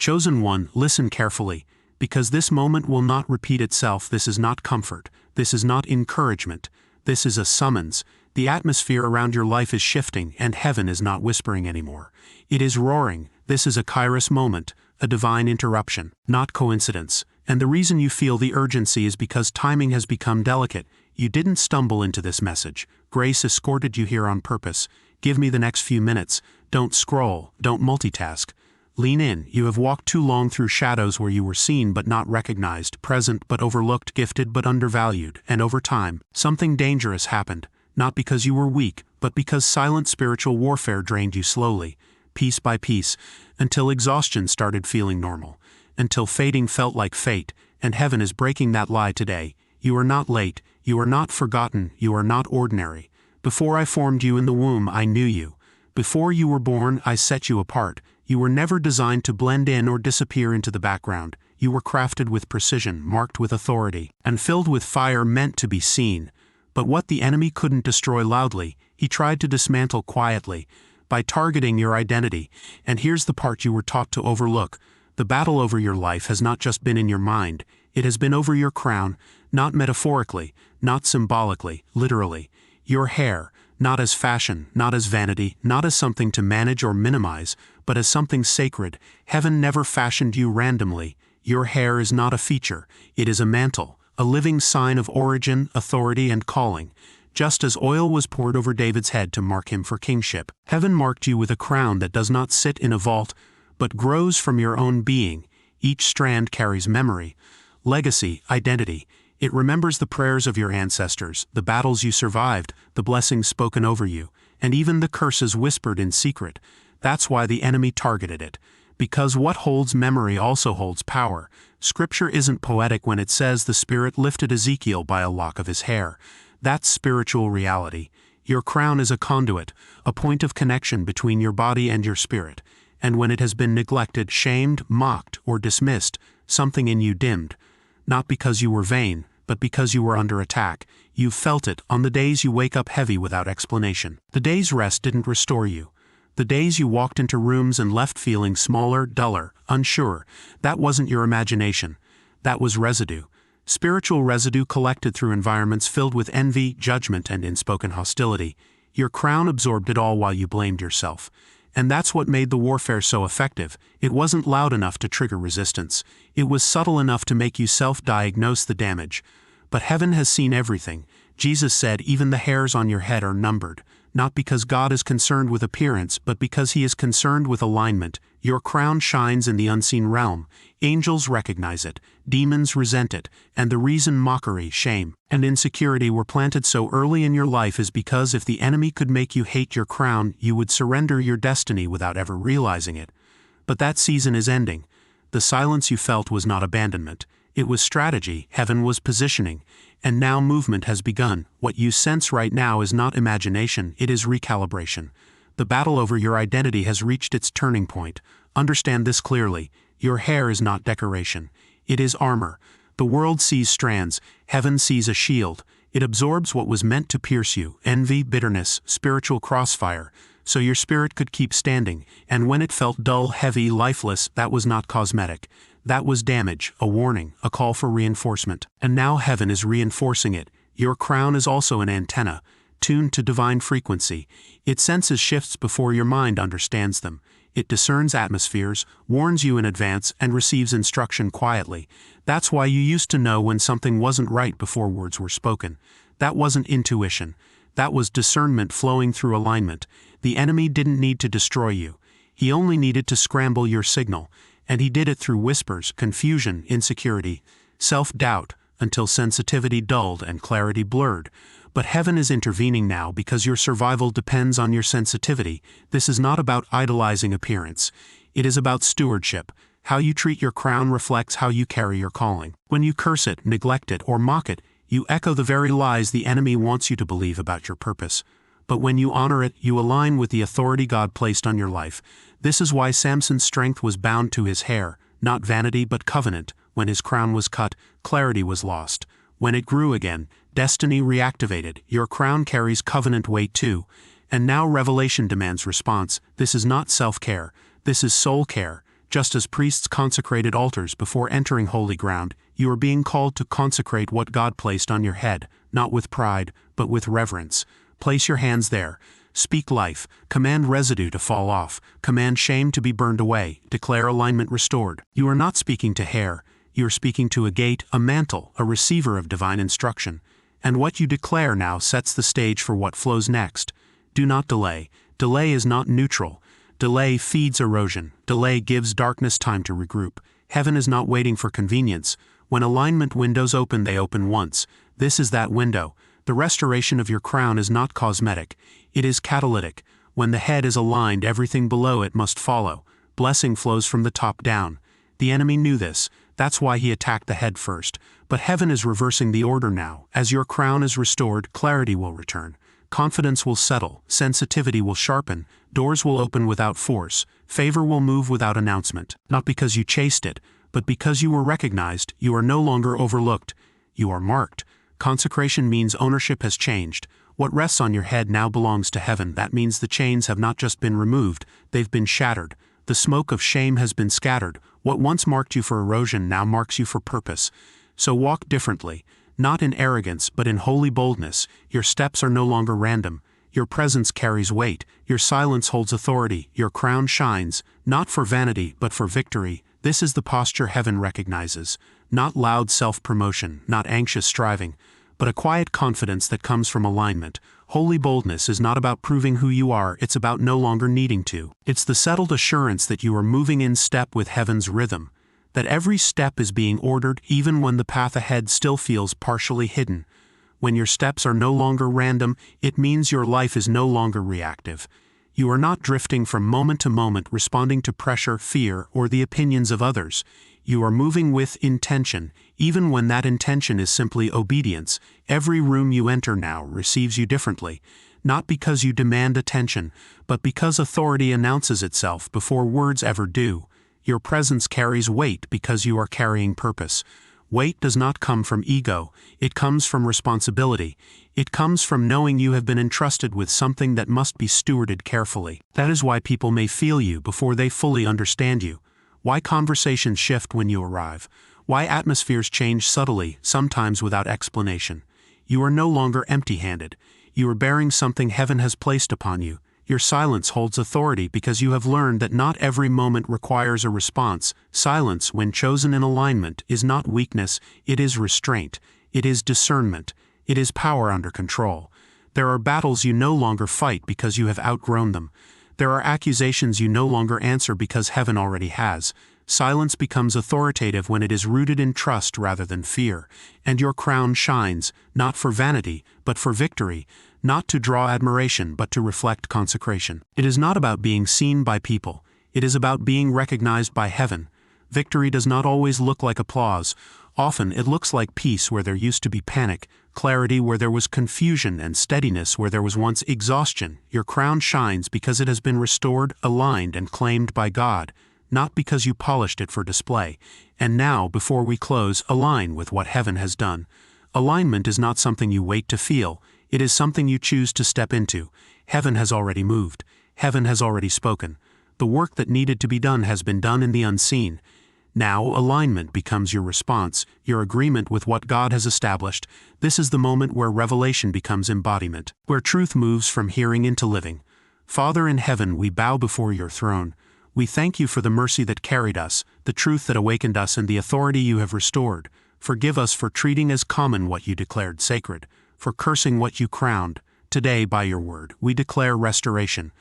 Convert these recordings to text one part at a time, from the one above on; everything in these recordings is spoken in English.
Chosen one, listen carefully, because this moment will not repeat itself. This is not comfort. This is not encouragement. This is a summons. The atmosphere around your life is shifting, and heaven is not whispering anymore. It is roaring. This is a kairos moment, a divine interruption, not coincidence. And the reason you feel the urgency is because timing has become delicate. You didn't stumble into this message. Grace escorted you here on purpose. Give me the next few minutes. Don't scroll. Don't multitask. Lean in. You have walked too long through shadows where you were seen but not recognized, present but overlooked, gifted but undervalued. And over time, something dangerous happened. Not because you were weak, but because silent spiritual warfare drained you slowly, piece by piece, until exhaustion started feeling normal, until fading felt like fate, and heaven is breaking that lie today. You are not late, you are not forgotten, you are not ordinary. Before I formed you in the womb, I knew you. Before you were born, I set you apart. You were never designed to blend in or disappear into the background. You were crafted with precision, marked with authority, and filled with fire meant to be seen. But what the enemy couldn't destroy loudly, he tried to dismantle quietly, by targeting your identity. And here's the part you were taught to overlook. The battle over your life has not just been in your mind, it has been over your crown, not metaphorically, not symbolically, literally. Your hair, not as fashion, not as vanity, not as something to manage or minimize, but as something sacred. Heaven never fashioned you randomly. Your hair is not a feature, it is a mantle, a living sign of origin, authority, and calling. Just as oil was poured over David's head to mark him for kingship, heaven marked you with a crown that does not sit in a vault, but grows from your own being. Each strand carries memory, legacy, identity. It remembers the prayers of your ancestors, the battles you survived, the blessings spoken over you, and even the curses whispered in secret. That's why the enemy targeted it. Because what holds memory also holds power. Scripture isn't poetic when it says the Spirit lifted Ezekiel by a lock of his hair. That's spiritual reality. Your crown is a conduit, a point of connection between your body and your spirit. And when it has been neglected, shamed, mocked, or dismissed, something in you dimmed. Not because you were vain, but because you were under attack. You felt it on the days you wake up heavy without explanation. The days rest didn't restore you. The days you walked into rooms and left feeling smaller, duller, unsure. That wasn't your imagination. That was residue. Spiritual residue collected through environments filled with envy, judgment, and unspoken hostility. Your crown absorbed it all while you blamed yourself. And that's what made the warfare so effective. It wasn't loud enough to trigger resistance. It was subtle enough to make you self-diagnose the damage. But heaven has seen everything. Jesus said even the hairs on your head are numbered. Not because God is concerned with appearance, but because he is concerned with alignment. Your crown shines in the unseen realm. Angels recognize it, demons resent it, and the reason mockery, shame, and insecurity were planted so early in your life is because if the enemy could make you hate your crown, you would surrender your destiny without ever realizing it. But that season is ending. The silence you felt was not abandonment. It was strategy, heaven was positioning, and now movement has begun. What you sense right now is not imagination, it is recalibration. The battle over your identity has reached its turning point. Understand this clearly. Your hair is not decoration. It is armor. The world sees strands, heaven sees a shield. It absorbs what was meant to pierce you, envy, bitterness, spiritual crossfire, so your spirit could keep standing, and when it felt dull, heavy, lifeless, that was not cosmetic. That was damage, a warning, a call for reinforcement. And now heaven is reinforcing it. Your crown is also an antenna, tuned to divine frequency. It senses shifts before your mind understands them. It discerns atmospheres, warns you in advance, and receives instruction quietly. That's why you used to know when something wasn't right before words were spoken. That wasn't intuition. That was discernment flowing through alignment. The enemy didn't need to destroy you. He only needed to scramble your signal. And he did it through whispers, confusion, insecurity, self-doubt, until sensitivity dulled and clarity blurred. But heaven is intervening now because your survival depends on your sensitivity. This is not about idolizing appearance. It is about stewardship. How you treat your crown reflects how you carry your calling. When you curse it, neglect it, or mock it, you echo the very lies the enemy wants you to believe about your purpose. But when you honor it, you align with the authority God placed on your life. This is why Samson's strength was bound to his hair, not vanity but covenant. When his crown was cut, clarity was lost. When it grew again, destiny reactivated. Your crown carries covenant weight too. And now revelation demands response. This is not self-care. This is soul care. Just as priests consecrated altars before entering holy ground, you are being called to consecrate what God placed on your head, not with pride, but with reverence. Place your hands there. Speak life, command residue to fall off, command shame to be burned away, declare alignment restored. You are not speaking to hair, you are speaking to a gate, a mantle, a receiver of divine instruction. And what you declare now sets the stage for what flows next. Do not delay. Delay is not neutral. Delay feeds erosion. Delay gives darkness time to regroup. Heaven is not waiting for convenience. When alignment windows open, they open once. This is that window. The restoration of your crown is not cosmetic. It is catalytic. When the head is aligned, everything below it must follow. Blessing flows from the top down. The enemy knew this. That's why he attacked the head first. But heaven is reversing the order now. As your crown is restored, clarity will return. Confidence will settle. Sensitivity will sharpen. Doors will open without force. Favor will move without announcement. Not because you chased it, but because you were recognized. You are no longer overlooked. You are marked. Consecration means ownership has changed. What rests on your head now belongs to heaven. That means the chains have not just been removed, they've been shattered. The smoke of shame has been scattered. What once marked you for erosion now marks you for purpose. So walk differently, not in arrogance but in holy boldness. Your steps are no longer random. Your presence carries weight. Your silence holds authority. Your crown shines, not for vanity but for victory. This is the posture heaven recognizes. Not loud self-promotion, not anxious striving, but a quiet confidence that comes from alignment. Holy boldness is not about proving who you are, it's about no longer needing to. It's the settled assurance that you are moving in step with heaven's rhythm, that every step is being ordered even when the path ahead still feels partially hidden. When your steps are no longer random, it means your life is no longer reactive. You are not drifting from moment to moment, responding to pressure, fear, or the opinions of others. You are moving with intention, even when that intention is simply obedience. Every room you enter now receives you differently, not because you demand attention, but because authority announces itself before words ever do. Your presence carries weight because you are carrying purpose. Weight does not come from ego, it comes from responsibility. It comes from knowing you have been entrusted with something that must be stewarded carefully. That is why people may feel you before they fully understand you. Why conversations shift when you arrive. Why atmospheres change subtly, sometimes without explanation. You are no longer empty-handed. You are bearing something heaven has placed upon you. Your silence holds authority because you have learned that not every moment requires a response. Silence, when chosen in alignment, is not weakness, it is restraint. It is discernment. It is power under control. There are battles you no longer fight because you have outgrown them. There are accusations you no longer answer because heaven already has. Silence becomes authoritative when it is rooted in trust rather than fear. And your crown shines, not for vanity, but for victory. Not to draw admiration, but to reflect consecration. It is not about being seen by people. It is about being recognized by heaven. Victory does not always look like applause. Often it looks like peace where there used to be panic, clarity where there was confusion, and steadiness where there was once exhaustion. Your crown shines because it has been restored, aligned, and claimed by God, not because you polished it for display. And now, before we close, align with what heaven has done. Alignment is not something you wait to feel. It is something you choose to step into. Heaven has already moved. Heaven has already spoken. The work that needed to be done has been done in the unseen. Now alignment becomes your response, your agreement with what God has established. This is the moment where revelation becomes embodiment, where truth moves from hearing into living. Father in heaven, we bow before your throne. We thank you for the mercy that carried us, the truth that awakened us, and the authority you have restored. Forgive us for treating as common what you declared sacred, for cursing what you crowned. Today, by your word, we declare restoration.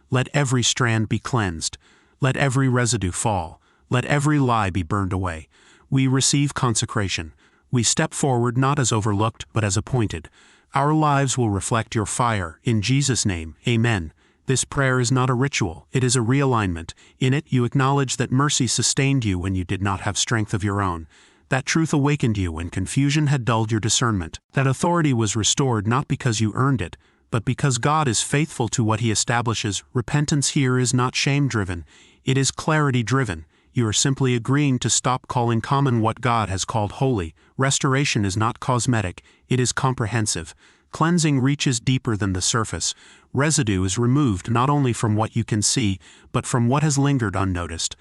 Let every strand be cleansed. Let every residue fall. Let every lie be burned away. We receive consecration. We step forward not as overlooked, but as appointed. Our lives will reflect your fire. In Jesus' name, amen. This prayer is not a ritual, it is a realignment. In it, you acknowledge that mercy sustained you when you did not have strength of your own. That truth awakened you when confusion had dulled your discernment. That authority was restored not because you earned it, but because God is faithful to what he establishes. Repentance here is not shame-driven, it is clarity-driven. You are simply agreeing to stop calling common what God has called holy. Restoration is not cosmetic, it is comprehensive. Cleansing reaches deeper than the surface. Residue is removed not only from what you can see, but from what has lingered unnoticed.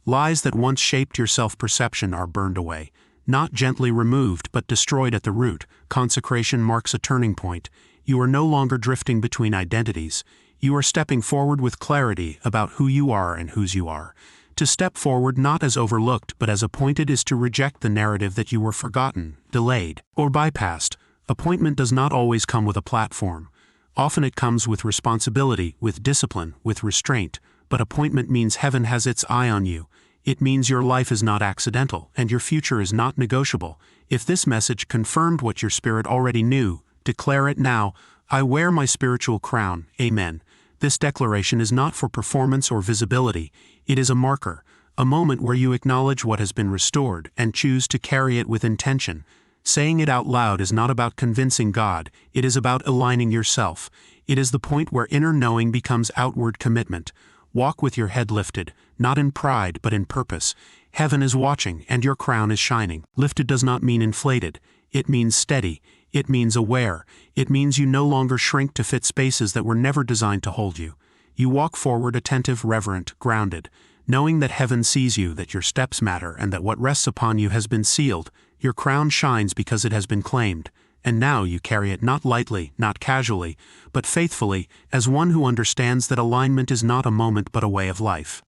Lies that once shaped your self-perception are burned away. Not gently removed, but destroyed at the root. Consecration marks a turning point. You are no longer drifting between identities. You are stepping forward with clarity about who you are and whose you are. To step forward not as overlooked but as appointed is to reject the narrative that you were forgotten, delayed, or bypassed. Appointment does not always come with a platform. Often it comes with responsibility, with discipline, with restraint. But appointment means heaven has its eye on you. It means your life is not accidental, and your future is not negotiable. If this message confirmed what your spirit already knew, declare it now. I wear my spiritual crown. Amen. This declaration is not for performance or visibility. It is a marker, a moment where you acknowledge what has been restored and choose to carry it with intention. Saying it out loud is not about convincing God, it is about aligning yourself. It is the point where inner knowing becomes outward commitment. Walk with your head lifted, not in pride but in purpose. Heaven is watching and your crown is shining. Lifted does not mean inflated. It means steady. It means aware. It means you no longer shrink to fit spaces that were never designed to hold you. You walk forward attentive, reverent, grounded, knowing that heaven sees you, that your steps matter, and that what rests upon you has been sealed. Your crown shines because it has been claimed. And now you carry it not lightly, not casually, but faithfully, as one who understands that alignment is not a moment but a way of life.